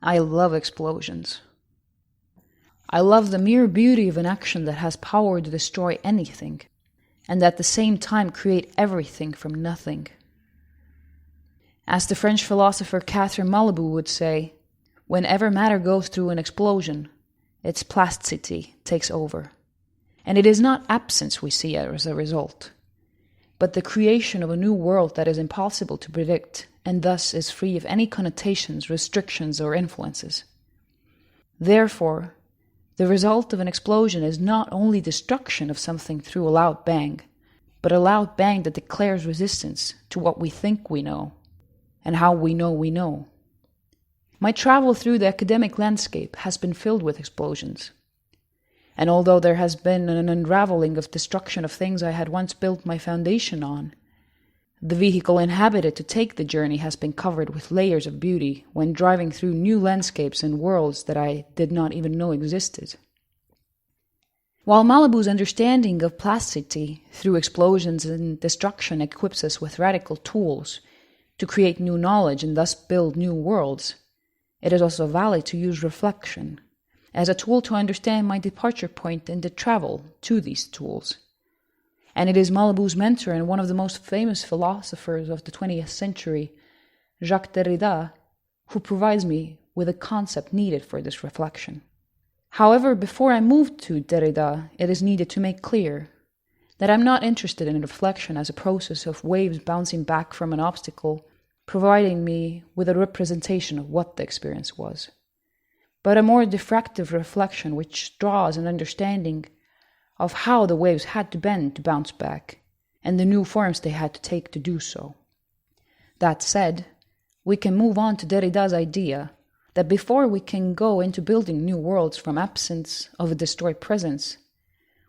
I love explosions. I love the mere beauty of an action that has power to destroy anything, and at the same time create everything from nothing. As the French philosopher Catherine Malabou would say, whenever matter goes through an explosion, its plasticity takes over. And it is not absence we see as a result, but the creation of a new world that is impossible to predict and thus is free of any connotations, restrictions, or influences. Therefore, the result of an explosion is not only destruction of something through a loud bang, but a loud bang that declares resistance to what we think we know, and how we know we know. My travel through the academic landscape has been filled with explosions. And although there has been an unraveling of destruction of things I had once built my foundation on, the vehicle inhabited to take the journey has been covered with layers of beauty when driving through new landscapes and worlds that I did not even know existed. While Malabou's understanding of plasticity through explosions and destruction equips us with radical tools to create new knowledge and thus build new worlds, it is also valid to use reflection as a tool to understand my departure point in the travel to these tools. And it is Malabou's mentor and one of the most famous philosophers of the 20th century, Jacques Derrida, who provides me with a concept needed for this reflection. However, before I move to Derrida, it is needed to make clear that I'm not interested in reflection as a process of waves bouncing back from an obstacle, providing me with a representation of what the experience was, but a more diffractive reflection which draws an understanding of how the waves had to bend to bounce back, and the new forms they had to take to do so. That said, we can move on to Derrida's idea that before we can go into building new worlds from absence of a destroyed presence,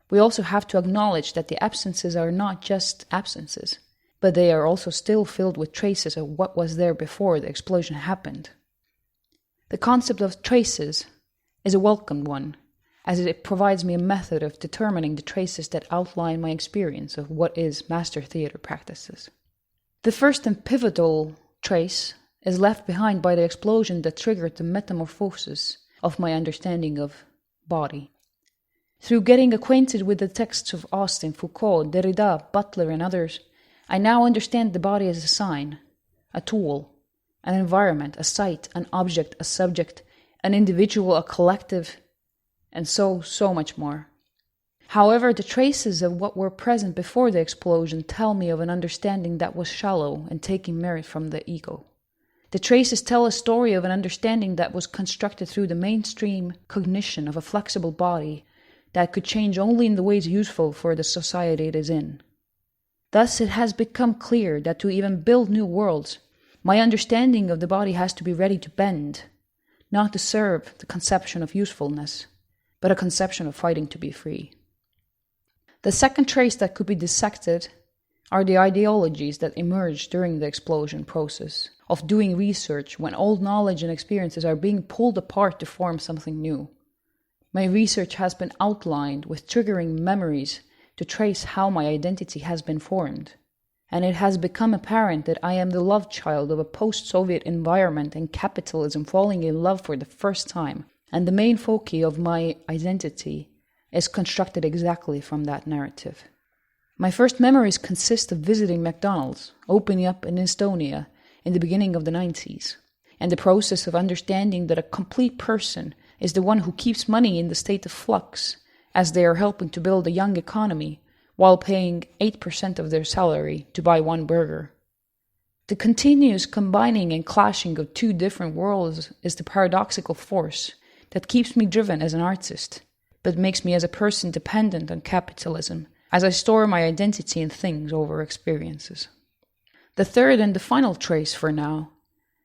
we also have to acknowledge that the absences are not just absences, but they are also still filled with traces of what was there before the explosion happened. The concept of traces is a welcomed one, as it provides me a method of determining the traces that outline my experience of what is master theater practices. The first and pivotal trace is left behind by the explosion that triggered the metamorphosis of my understanding of body. Through getting acquainted with the texts of Austin, Foucault, Derrida, Butler, and others, I now understand the body as a sign, a tool, an environment, a site, an object, a subject, an individual, a collective, and so much more. However, the traces of what were present before the explosion tell me of an understanding that was shallow and taking merit from the ego. The traces tell a story of an understanding that was constructed through the mainstream cognition of a flexible body that could change only in the ways useful for the society it is in. Thus, it has become clear that to even build new worlds, my understanding of the body has to be ready to bend, not to serve the conception of usefulness, but a conception of fighting to be free. The second trace that could be dissected are the ideologies that emerge during the explosion process of doing research when old knowledge and experiences are being pulled apart to form something new. My research has been outlined with triggering memories to trace how my identity has been formed, and it has become apparent that I am the love child of a post-Soviet environment and capitalism falling in love for the first time, and the main focus of my identity is constructed exactly from that narrative. My first memories consist of visiting McDonald's, opening up in Estonia in the beginning of the 90s, and the process of understanding that a complete person is the one who keeps money in the state of flux, as they are helping to build a young economy while paying 8% of their salary to buy one burger. The continuous combining and clashing of two different worlds is the paradoxical force that keeps me driven as an artist, but makes me as a person dependent on capitalism, as I store my identity in things over experiences. The third and the final trace for now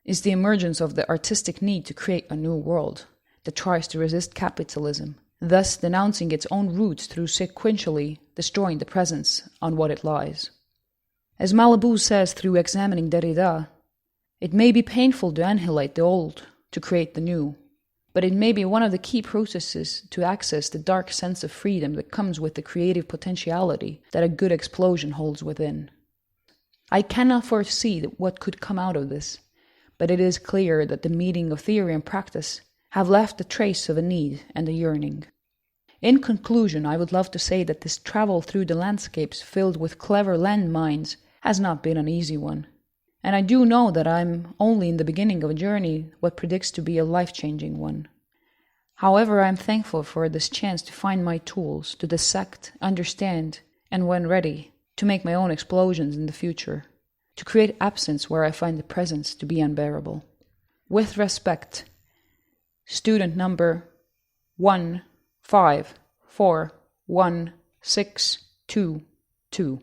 is the emergence of the artistic need to create a new world that tries to resist capitalism, thus denouncing its own roots through sequentially destroying the presence on what it lies. As Malabou says through examining Derrida, it may be painful to annihilate the old to create the new, but it may be one of the key processes to access the dark sense of freedom that comes with the creative potentiality that a good explosion holds within. I cannot foresee what could come out of this, but it is clear that the meeting of theory and practice have left a trace of a need and a yearning. In conclusion, I would love to say that this travel through the landscapes filled with clever landmines has not been an easy one. And I do know that I'm only in the beginning of a journey what predicts to be a life-changing one. However, I'm thankful for this chance to find my tools, to dissect, understand, and when ready, to make my own explosions in the future, to create absence where I find the presence to be unbearable. With respect, student number 1541622.